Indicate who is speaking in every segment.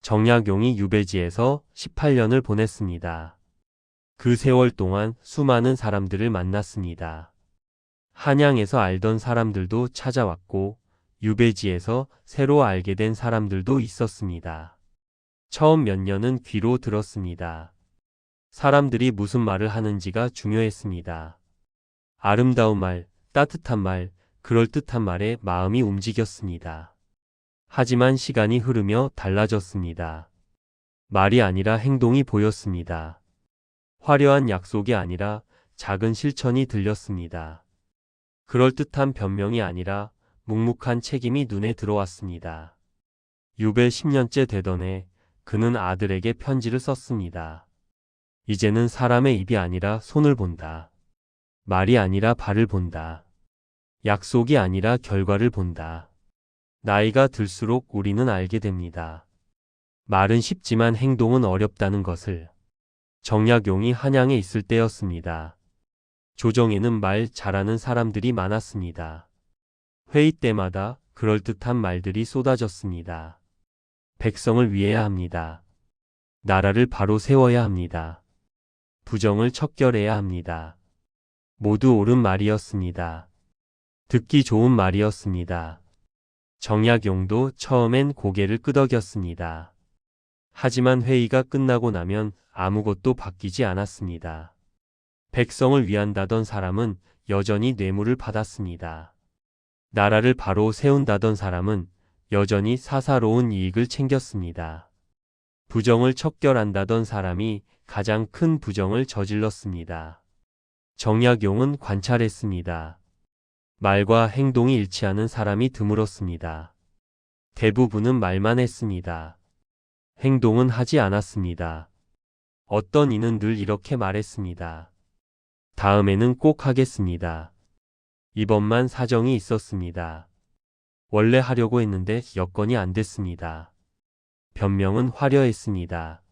Speaker 1: 정약용이 유배지에서 18년을 보냈습니다. 그 세월 동안 수많은 사람들을 만났습니다. 한양에서 알던 사람들도 찾아왔고 유배지에서 새로 알게 된 사람들도 있었습니다. 처음 몇 년은 귀로 들었습니다. 사람들이 무슨 말을 하는지가 중요했습니다. 아름다운 말, 따뜻한 말, 그럴듯한 말에 마음이 움직였습니다. 하지만 시간이 흐르며 달라졌습니다. 말이 아니라 행동이 보였습니다. 화려한 약속이 아니라 작은 실천이 들렸습니다. 그럴듯한 변명이 아니라 묵묵한 책임이 눈에 들어왔습니다. 유배 10년째 되던 해 그는 아들에게 편지를 썼습니다. 이제는 사람의 입이 아니라 손을 본다. 말이 아니라 발을 본다. 약속이 아니라 결과를 본다. 나이가 들수록 우리는 알게 됩니다. 말은 쉽지만 행동은 어렵다는 것을. 정약용이 한양에 있을 때였습니다. 조정에는 말 잘하는 사람들이 많았습니다. 회의 때마다 그럴듯한 말들이 쏟아졌습니다. 백성을 위해야 합니다. 나라를 바로 세워야 합니다. 부정을 척결해야 합니다. 모두 옳은 말이었습니다. 듣기 좋은 말이었습니다. 정약용도 처음엔 고개를 끄덕였습니다. 하지만 회의가 끝나고 나면 아무것도 바뀌지 않았습니다. 백성을 위한다던 사람은 여전히 뇌물을 받았습니다. 나라를 바로 세운다던 사람은 여전히 사사로운 이익을 챙겼습니다. 부정을 척결한다던 사람이 가장 큰 부정을 저질렀습니다. 정약용은 관찰했습니다. 말과 행동이 일치하는 사람이 드물었습니다. 대부분은 말만 했습니다. 행동은 하지 않았습니다. 어떤 이는 늘 이렇게 말했습니다. 다음에는 꼭 하겠습니다. 이번만 사정이 있었습니다. 원래 하려고 했는데 여건이 안 됐습니다. 변명은 화려했습니다.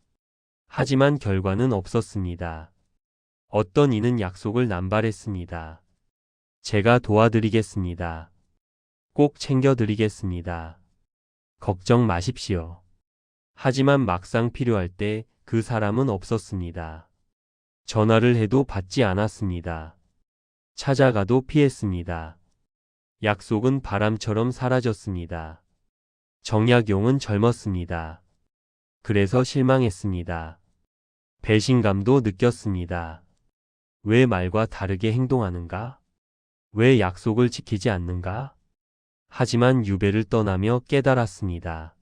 Speaker 1: 하지만 결과는 없었습니다. 어떤 이는 약속을 남발했습니다. 제가 도와드리겠습니다. 꼭 챙겨드리겠습니다. 걱정 마십시오. 하지만 막상 필요할 때 그 사람은 없었습니다. 전화를 해도 받지 않았습니다. 찾아가도 피했습니다. 약속은 바람처럼 사라졌습니다. 정약용은 젊었습니다. 그래서 실망했습니다. 배신감도 느꼈습니다. 왜 말과 다르게 행동하는가? 왜 약속을 지키지 않는가? 하지만 유배를 떠나며 깨달았습니다.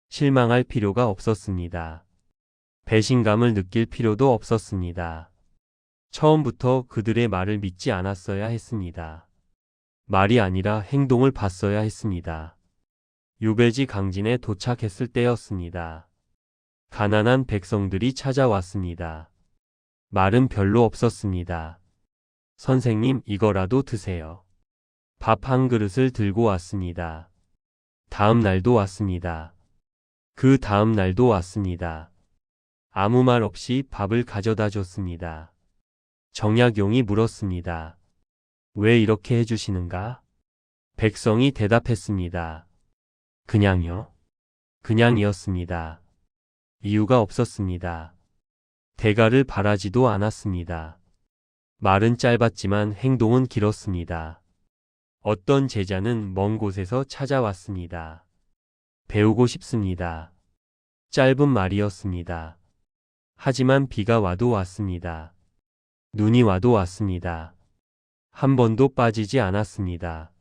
Speaker 1: 실망할 필요가 없었습니다. 배신감을 느낄 필요도 없었습니다. 처음부터 그들의 말을 믿지 않았어야 했습니다. 말이 아니라 행동을 봤어야 했습니다. 유배지 강진에 도착했을 때였습니다. 가난한 백성들이 찾아왔습니다. 말은 별로 없었습니다. 선생님, 이거라도 드세요. 밥 한 그릇을 들고 왔습니다. 다음 날도 왔습니다. 그 다음 날도 왔습니다. 아무 말 없이 밥을 가져다 줬습니다. 정약용이 물었습니다. 왜 이렇게 해주시는가? 백성이 대답했습니다. 그냥요. 그냥이었습니다. 이유가 없었습니다. 대가를 바라지도 않았습니다. 말은 짧았지만 행동은 길었습니다. 어떤 제자는 먼 곳에서 찾아왔습니다. 배우고 싶습니다. 짧은 말이었습니다. 하지만 비가 와도 왔습니다. 눈이 와도 왔습니다. 한 번도 빠지지 않았습니다.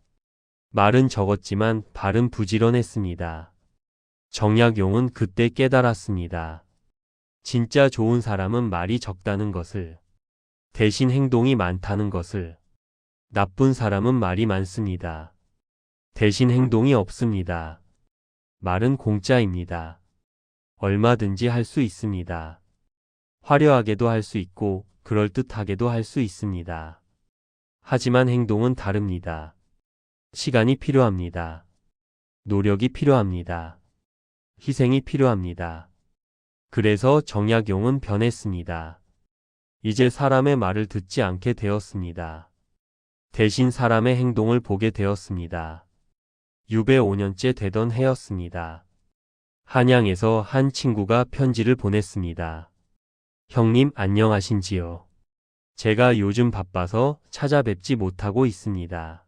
Speaker 1: 말은 적었지만 발은 부지런했습니다. 정약용은 그때 깨달았습니다. 진짜 좋은 사람은 말이 적다는 것을, 대신 행동이 많다는 것을. 나쁜 사람은 말이 많습니다. 대신 행동이 없습니다. 말은 공짜입니다. 얼마든지 할 수 있습니다. 화려하게도 할 수 있고 그럴듯하게도 할 수 있습니다. 하지만 행동은 다릅니다. 시간이 필요합니다. 노력이 필요합니다. 희생이 필요합니다. 그래서 정약용은 변했습니다. 이제 사람의 말을 듣지 않게 되었습니다. 대신 사람의 행동을 보게 되었습니다. 유배 5년째 되던 해였습니다. 한양에서 한 친구가 편지를 보냈습니다. 형님 안녕하신지요? 제가 요즘 바빠서 찾아뵙지 못하고 있습니다.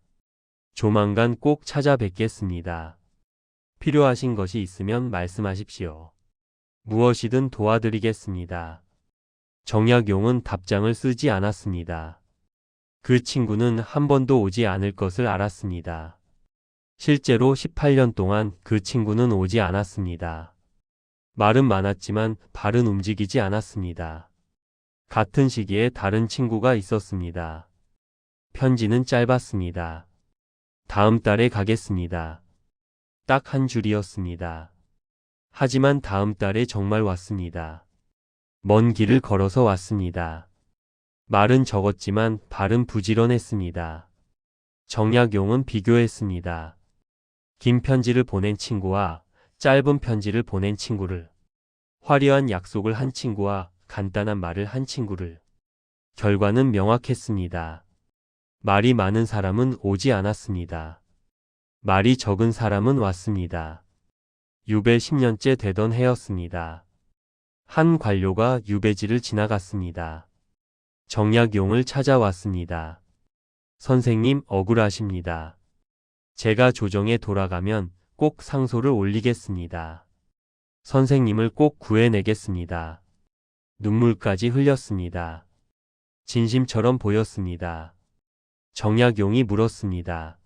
Speaker 1: 조만간 꼭 찾아뵙겠습니다. 필요하신 것이 있으면 말씀하십시오. 무엇이든 도와드리겠습니다. 정약용은 답장을 쓰지 않았습니다. 그 친구는 한 번도 오지 않을 것을 알았습니다. 실제로 18년 동안 그 친구는 오지 않았습니다. 말은 많았지만 발은 움직이지 않았습니다. 같은 시기에 다른 친구가 있었습니다. 편지는 짧았습니다. 다음 달에 가겠습니다. 딱 한 줄이었습니다. 하지만 다음 달에 정말 왔습니다. 먼 길을 걸어서 왔습니다. 말은 적었지만 발은 부지런했습니다. 정약용은 비교했습니다. 긴 편지를 보낸 친구와 짧은 편지를 보낸 친구를, 화려한 약속을 한 친구와 간단한 말을 한 친구를. 결과는 명확했습니다. 말이 많은 사람은 오지 않았습니다. 말이 적은 사람은 왔습니다. 유배 10년째 되던 해였습니다. 한 관료가 유배지를 지나갔습니다. 정약용을 찾아왔습니다. 선생님 억울하십니다. 제가 조정에 돌아가면 꼭 상소를 올리겠습니다. 선생님을 꼭 구해내겠습니다. 눈물까지 흘렸습니다. 진심처럼 보였습니다. 정약용이 물었습니다.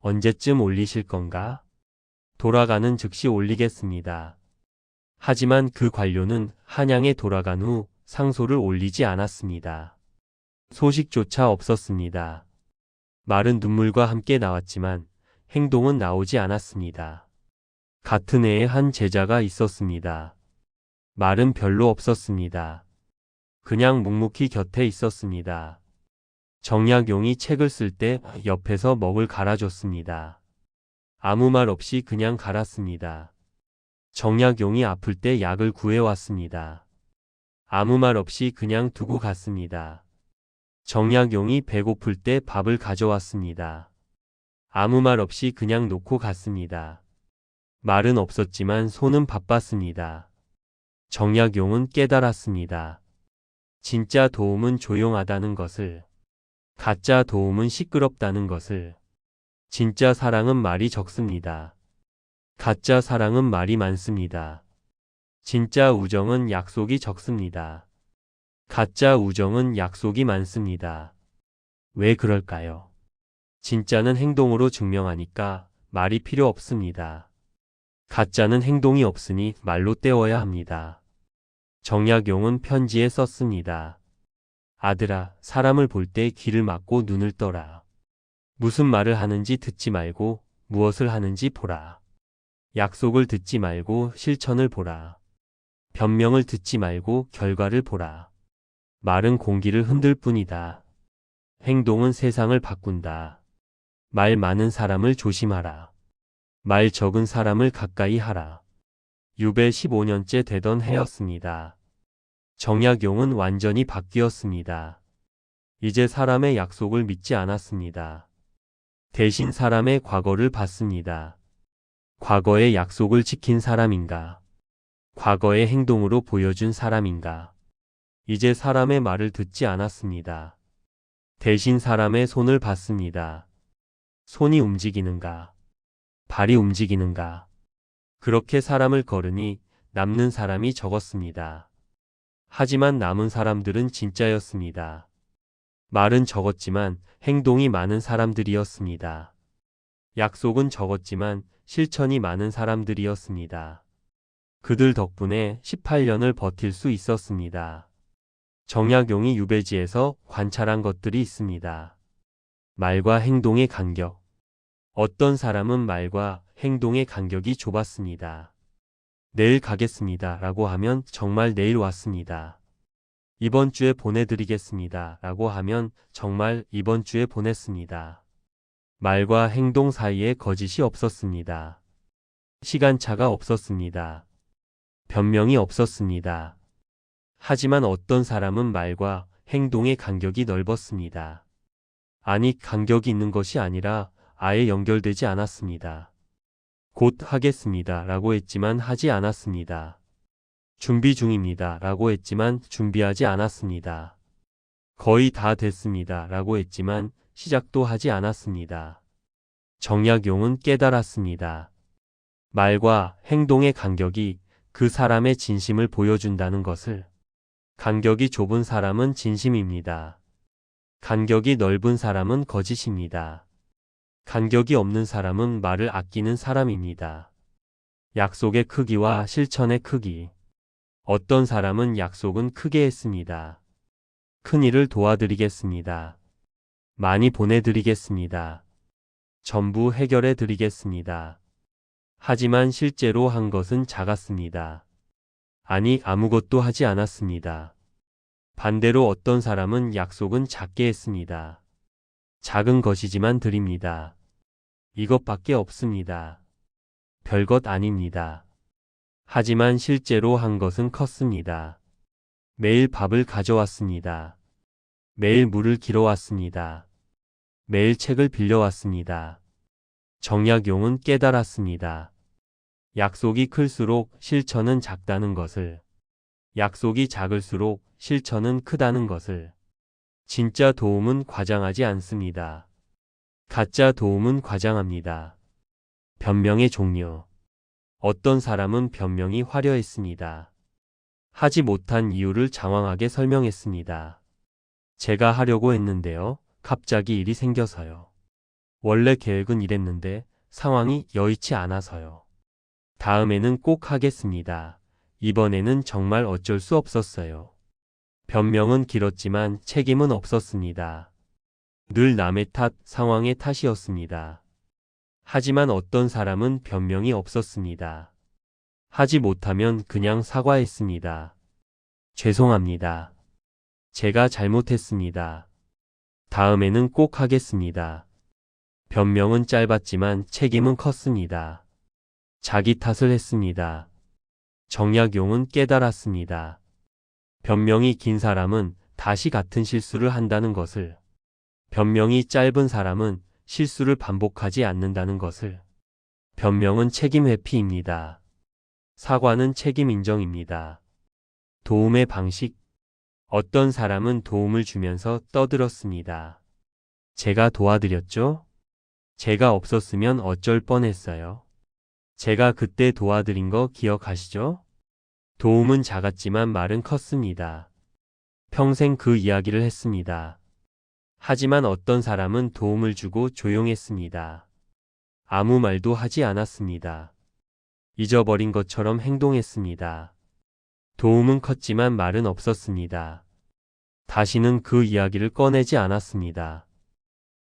Speaker 1: 언제쯤 올리실 건가? 돌아가는 즉시 올리겠습니다. 하지만 그 관료는 한양에 돌아간 후 상소를 올리지 않았습니다. 소식조차 없었습니다. 말은 눈물과 함께 나왔지만 행동은 나오지 않았습니다. 같은 해에 한 제자가 있었습니다. 말은 별로 없었습니다. 그냥 묵묵히 곁에 있었습니다. 정약용이 책을 쓸 때 옆에서 먹을 갈아줬습니다. 아무 말 없이 그냥 갈았습니다. 정약용이 아플 때 약을 구해왔습니다. 아무 말 없이 그냥 두고 갔습니다. 정약용이 배고플 때 밥을 가져왔습니다. 아무 말 없이 그냥 놓고 갔습니다. 말은 없었지만 손은 바빴습니다. 정약용은 깨달았습니다. 진짜 도움은 조용하다는 것을, 가짜 도움은 시끄럽다는 것을. 진짜 사랑은 말이 적습니다. 가짜 사랑은 말이 많습니다. 진짜 우정은 약속이 적습니다. 가짜 우정은 약속이 많습니다. 왜 그럴까요? 진짜는 행동으로 증명하니까 말이 필요 없습니다. 가짜는 행동이 없으니 말로 때워야 합니다. 정약용은 편지에 썼습니다. 아들아, 사람을 볼 때 귀를 막고 눈을 떠라. 무슨 말을 하는지 듣지 말고 무엇을 하는지 보라. 약속을 듣지 말고 실천을 보라. 변명을 듣지 말고 결과를 보라. 말은 공기를 흔들 뿐이다. 행동은 세상을 바꾼다. 말 많은 사람을 조심하라. 말 적은 사람을 가까이 하라. 유배 15년째 되던 해였습니다. 정약용은 완전히 바뀌었습니다. 이제 사람의 약속을 믿지 않았습니다. 대신 사람의 과거를 봤습니다. 과거의 약속을 지킨 사람인가? 과거의 행동으로 보여준 사람인가? 이제 사람의 말을 듣지 않았습니다. 대신 사람의 손을 봤습니다. 손이 움직이는가? 발이 움직이는가? 그렇게 사람을 걸으니 남는 사람이 적었습니다. 하지만 남은 사람들은 진짜였습니다. 말은 적었지만 행동이 많은 사람들이었습니다. 약속은 적었지만 실천이 많은 사람들이었습니다. 그들 덕분에 18년을 버틸 수 있었습니다. 정약용이 유배지에서 관찰한 것들이 있습니다. 말과 행동의 간격. 어떤 사람은 말과 행동의 간격이 좁았습니다. 내일 가겠습니다 라고 하면 정말 내일 왔습니다. 이번 주에 보내드리겠습니다 라고 하면 정말 이번 주에 보냈습니다. 말과 행동 사이에 거짓이 없었습니다. 시간차가 없었습니다. 변명이 없었습니다. 하지만 어떤 사람은 말과 행동의 간격이 넓었습니다. 아니, 간격이 있는 것이 아니라 아예 연결되지 않았습니다. 곧 하겠습니다. 라고 했지만 하지 않았습니다. 준비 중입니다. 라고 했지만 준비하지 않았습니다. 거의 다 됐습니다. 라고 했지만 시작도 하지 않았습니다. 정약용은 깨달았습니다. 말과 행동의 간격이 그 사람의 진심을 보여준다는 것을. 간격이 좁은 사람은 진심입니다. 간격이 넓은 사람은 거짓입니다. 간격이 없는 사람은 말을 아끼는 사람입니다. 약속의 크기와 실천의 크기. 어떤 사람은 약속은 크게 했습니다. 큰 일을 도와드리겠습니다. 많이 보내드리겠습니다. 전부 해결해 드리겠습니다. 하지만 실제로 한 것은 작았습니다. 아니, 아무것도 하지 않았습니다. 반대로 어떤 사람은 약속은 작게 했습니다. 작은 것이지만 드립니다. 이것밖에 없습니다. 별것 아닙니다. 하지만 실제로 한 것은 컸습니다. 매일 밥을 가져왔습니다. 매일 물을 길어왔습니다. 매일 책을 빌려왔습니다. 정약용은 깨달았습니다. 약속이 클수록 실천은 작다는 것을. 약속이 작을수록 실천은 크다는 것을. 진짜 도움은 과장하지 않습니다. 가짜 도움은 과장합니다. 변명의 종류. 어떤 사람은 변명이 화려했습니다. 하지 못한 이유를 장황하게 설명했습니다. 제가 하려고 했는데요. 갑자기 일이 생겨서요. 원래 계획은 이랬는데 상황이 여의치 않아서요. 다음에는 꼭 하겠습니다. 이번에는 정말 어쩔 수 없었어요. 변명은 길었지만 책임은 없었습니다. 늘 남의 탓, 상황의 탓이었습니다. 하지만 어떤 사람은 변명이 없었습니다. 하지 못하면 그냥 사과했습니다. 죄송합니다. 제가 잘못했습니다. 다음에는 꼭 하겠습니다. 변명은 짧았지만 책임은 컸습니다. 자기 탓을 했습니다. 정약용은 깨달았습니다. 변명이 긴 사람은 다시 같은 실수를 한다는 것을. 변명이 짧은 사람은 실수를 반복하지 않는다는 것을. 변명은 책임 회피입니다. 사과는 책임 인정입니다. 도움의 방식. 어떤 사람은 도움을 주면서 떠들었습니다. 제가 도와드렸죠? 제가 없었으면 어쩔 뻔했어요. 제가 그때 도와드린 거 기억하시죠? 도움은 작았지만 말은 컸습니다. 평생 그 이야기를 했습니다. 하지만 어떤 사람은 도움을 주고 조용했습니다. 아무 말도 하지 않았습니다. 잊어버린 것처럼 행동했습니다. 도움은 컸지만 말은 없었습니다. 다시는 그 이야기를 꺼내지 않았습니다.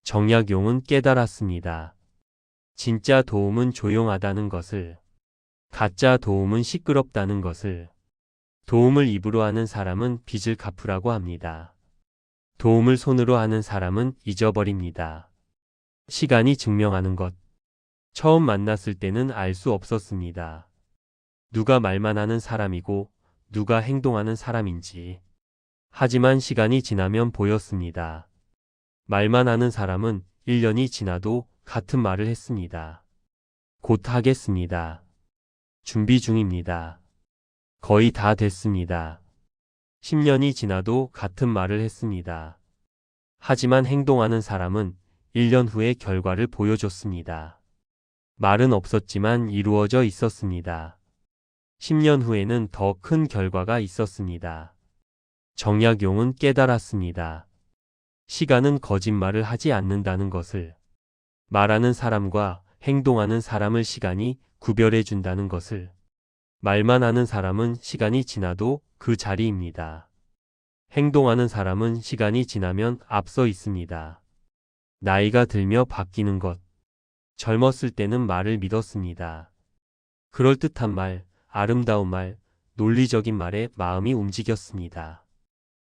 Speaker 1: 정약용은 깨달았습니다. 진짜 도움은 조용하다는 것을. 가짜 도움은 시끄럽다는 것을. 도움을 입으로 하는 사람은 빚을 갚으라고 합니다. 도움을 손으로 하는 사람은 잊어버립니다. 시간이 증명하는 것. 처음 만났을 때는 알 수 없었습니다. 누가 말만 하는 사람이고 누가 행동하는 사람인지. 하지만 시간이 지나면 보였습니다. 말만 하는 사람은 1년이 지나도 같은 말을 했습니다. 곧 하겠습니다. 준비 중입니다. 거의 다 됐습니다. 10년이 지나도 같은 말을 했습니다. 하지만 행동하는 사람은 1년 후의 결과를 보여줬습니다. 말은 없었지만 이루어져 있었습니다. 10년 후에는 더 큰 결과가 있었습니다. 정약용은 깨달았습니다. 시간은 거짓말을 하지 않는다는 것을. 말하는 사람과 행동하는 사람을 시간이 구별해 준다는 것을. 말만 하는 사람은 시간이 지나도 그 자리입니다. 행동하는 사람은 시간이 지나면 앞서 있습니다. 나이가 들며 바뀌는 것. 젊었을 때는 말을 믿었습니다. 그럴듯한 말, 아름다운 말, 논리적인 말에 마음이 움직였습니다.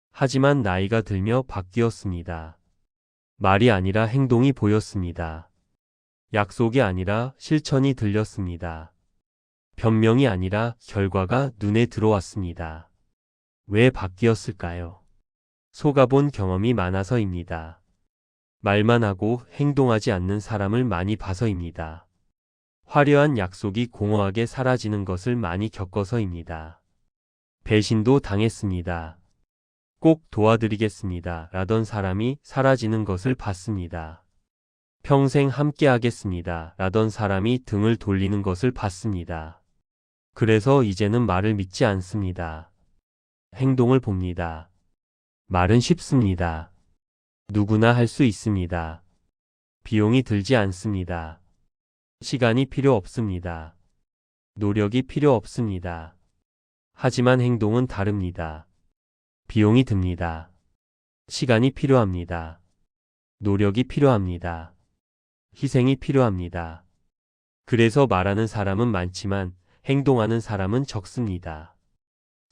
Speaker 1: 하지만 나이가 들며 바뀌었습니다. 말이 아니라 행동이 보였습니다. 약속이 아니라 실천이 들렸습니다. 변명이 아니라 결과가 눈에 들어왔습니다. 왜 바뀌었을까요? 속아본 경험이 많아서입니다. 말만 하고 행동하지 않는 사람을 많이 봐서입니다. 화려한 약속이 공허하게 사라지는 것을 많이 겪어서입니다. 배신도 당했습니다. 꼭 도와드리겠습니다. 라던 사람이 사라지는 것을 봤습니다. 평생 함께 하겠습니다. 라던 사람이 등을 돌리는 것을 봤습니다. 그래서 이제는 말을 믿지 않습니다. 행동을 봅니다. 말은 쉽습니다. 누구나 할 수 있습니다. 비용이 들지 않습니다. 시간이 필요 없습니다. 노력이 필요 없습니다. 하지만 행동은 다릅니다. 비용이 듭니다. 시간이 필요합니다. 노력이 필요합니다. 희생이 필요합니다. 그래서 말하는 사람은 많지만 행동하는 사람은 적습니다.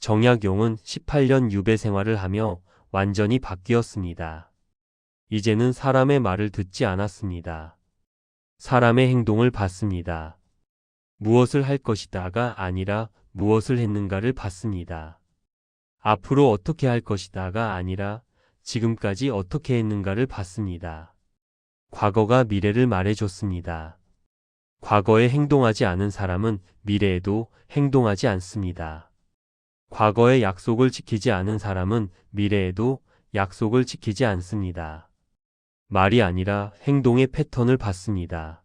Speaker 1: 정약용은 18년 유배 생활을 하며 완전히 바뀌었습니다. 이제는 사람의 말을 듣지 않았습니다. 사람의 행동을 봤습니다. 무엇을 할 것이다가 아니라 무엇을 했는가를 봤습니다. 앞으로 어떻게 할 것이다가 아니라 지금까지 어떻게 했는가를 봤습니다. 과거가 미래를 말해줬습니다. 과거에 행동하지 않은 사람은 미래에도 행동하지 않습니다. 과거의 약속을 지키지 않은 사람은 미래에도 약속을 지키지 않습니다. 말이 아니라 행동의 패턴을 봤습니다.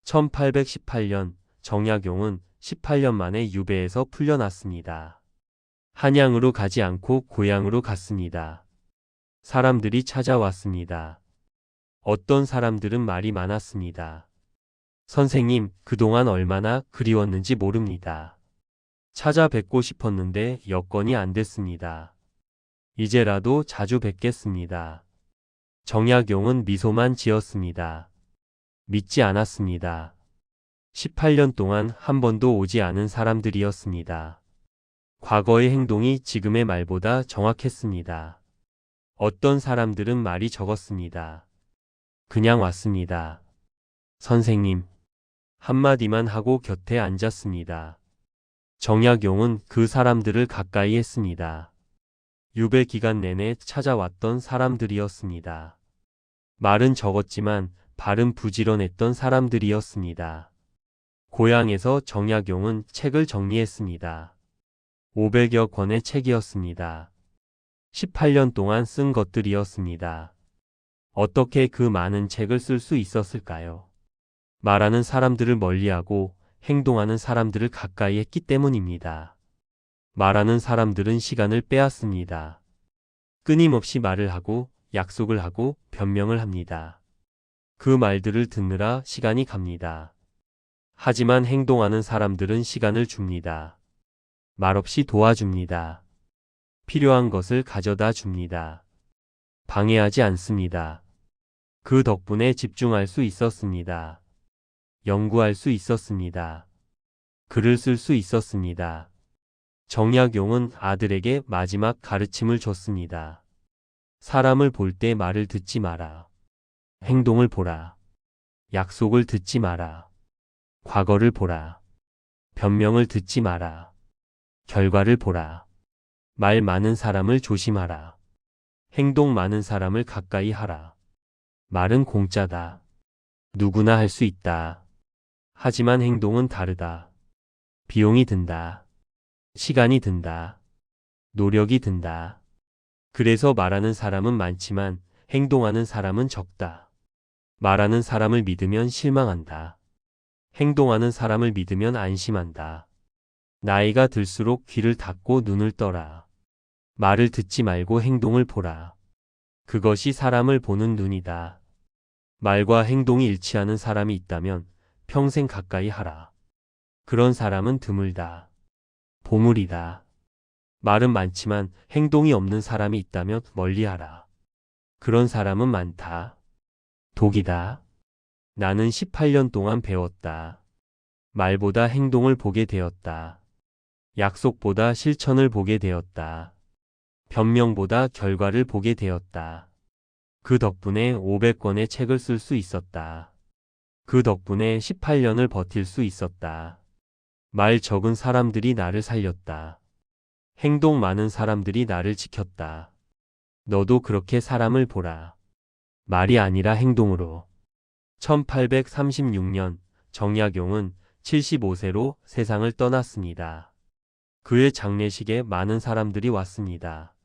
Speaker 1: 1818년 정약용은 18년 만에 유배에서 풀려났습니다. 한양으로 가지 않고 고향으로 갔습니다. 사람들이 찾아왔습니다. 어떤 사람들은 말이 많았습니다. 선생님, 그동안 얼마나 그리웠는지 모릅니다. 찾아뵙고 싶었는데 여건이 안 됐습니다. 이제라도 자주 뵙겠습니다. 정약용은 미소만 지었습니다. 믿지 않았습니다. 18년 동안 한 번도 오지 않은 사람들이었습니다. 과거의 행동이 지금의 말보다 정확했습니다. 어떤 사람들은 말이 적었습니다. 그냥 왔습니다. 선생님. 한마디만 하고 곁에 앉았습니다. 정약용은 그 사람들을 가까이 했습니다. 유배 기간 내내 찾아왔던 사람들이었습니다. 말은 적었지만 발은 부지런했던 사람들이었습니다. 고향에서 정약용은 책을 정리했습니다. 500여 권의 책이었습니다. 18년 동안 쓴 것들이었습니다. 어떻게 그 많은 책을 쓸 수 있었을까요? 말하는 사람들을 멀리하고 행동하는 사람들을 가까이 했기 때문입니다. 말하는 사람들은 시간을 빼앗습니다. 끊임없이 말을 하고 약속을 하고 변명을 합니다. 그 말들을 듣느라 시간이 갑니다. 하지만 행동하는 사람들은 시간을 줍니다. 말없이 도와줍니다. 필요한 것을 가져다 줍니다. 방해하지 않습니다. 그 덕분에 집중할 수 있었습니다. 연구할 수 있었습니다. 글을 쓸 수 있었습니다. 정약용은 아들에게 마지막 가르침을 줬습니다. 사람을 볼 때 말을 듣지 마라. 행동을 보라. 약속을 듣지 마라. 과거를 보라. 변명을 듣지 마라. 결과를 보라. 말 많은 사람을 조심하라. 행동 많은 사람을 가까이 하라. 말은 공짜다. 누구나 할 수 있다. 하지만 행동은 다르다. 비용이 든다. 시간이 든다. 노력이 든다. 그래서 말하는 사람은 많지만 행동하는 사람은 적다. 말하는 사람을 믿으면 실망한다. 행동하는 사람을 믿으면 안심한다. 나이가 들수록 귀를 닫고 눈을 떠라. 말을 듣지 말고 행동을 보라. 그것이 사람을 보는 눈이다. 말과 행동이 일치하는 사람이 있다면 평생 가까이 하라. 그런 사람은 드물다. 보물이다. 말은 많지만 행동이 없는 사람이 있다면 멀리하라. 그런 사람은 많다. 독이다. 나는 18년 동안 배웠다. 말보다 행동을 보게 되었다. 약속보다 실천을 보게 되었다. 변명보다 결과를 보게 되었다. 그 덕분에 500권의 책을 쓸 수 있었다. 그 덕분에 18년을 버틸 수 있었다. 말 적은 사람들이 나를 살렸다. 행동 많은 사람들이 나를 지켰다. 너도 그렇게 사람을 보라. 말이 아니라 행동으로. 1836년 정약용은 75세로 세상을 떠났습니다. 그의 장례식에 많은 사람들이 왔습니다.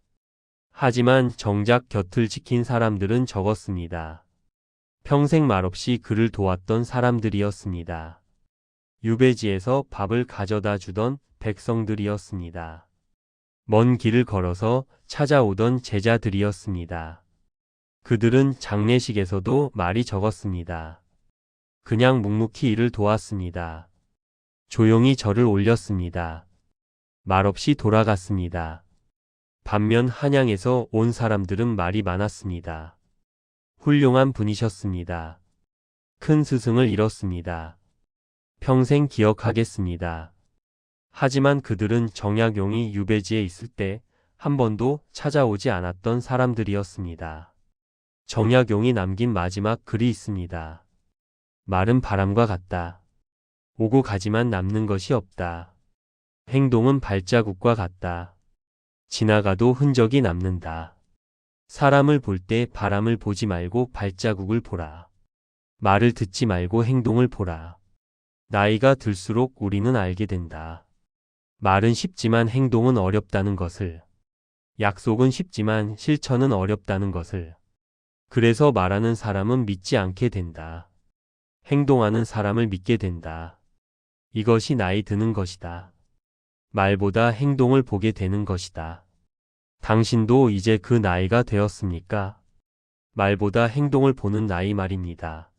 Speaker 1: 하지만 정작 곁을 지킨 사람들은 적었습니다. 평생 말없이 그를 도왔던 사람들이었습니다. 유배지에서 밥을 가져다 주던 백성들이었습니다. 먼 길을 걸어서 찾아오던 제자들이었습니다. 그들은 장례식에서도 말이 적었습니다. 그냥 묵묵히 이를 도왔습니다. 조용히 절을 올렸습니다. 말없이 돌아갔습니다. 반면 한양에서 온 사람들은 말이 많았습니다. 훌륭한 분이셨습니다. 큰 스승을 잃었습니다. 평생 기억하겠습니다. 하지만 그들은 정약용이 유배지에 있을 때 한 번도 찾아오지 않았던 사람들이었습니다. 정약용이 남긴 마지막 글이 있습니다. 말은 바람과 같다. 오고 가지만 남는 것이 없다. 행동은 발자국과 같다. 지나가도 흔적이 남는다. 사람을 볼 때 바람을 보지 말고 발자국을 보라. 말을 듣지 말고 행동을 보라. 나이가 들수록 우리는 알게 된다. 말은 쉽지만 행동은 어렵다는 것을. 약속은 쉽지만 실천은 어렵다는 것을. 그래서 말하는 사람은 믿지 않게 된다. 행동하는 사람을 믿게 된다. 이것이 나이 드는 것이다. 말보다 행동을 보게 되는 것이다. 당신도 이제 그 나이가 되었습니까? 말보다 행동을 보는 나이 말입니다.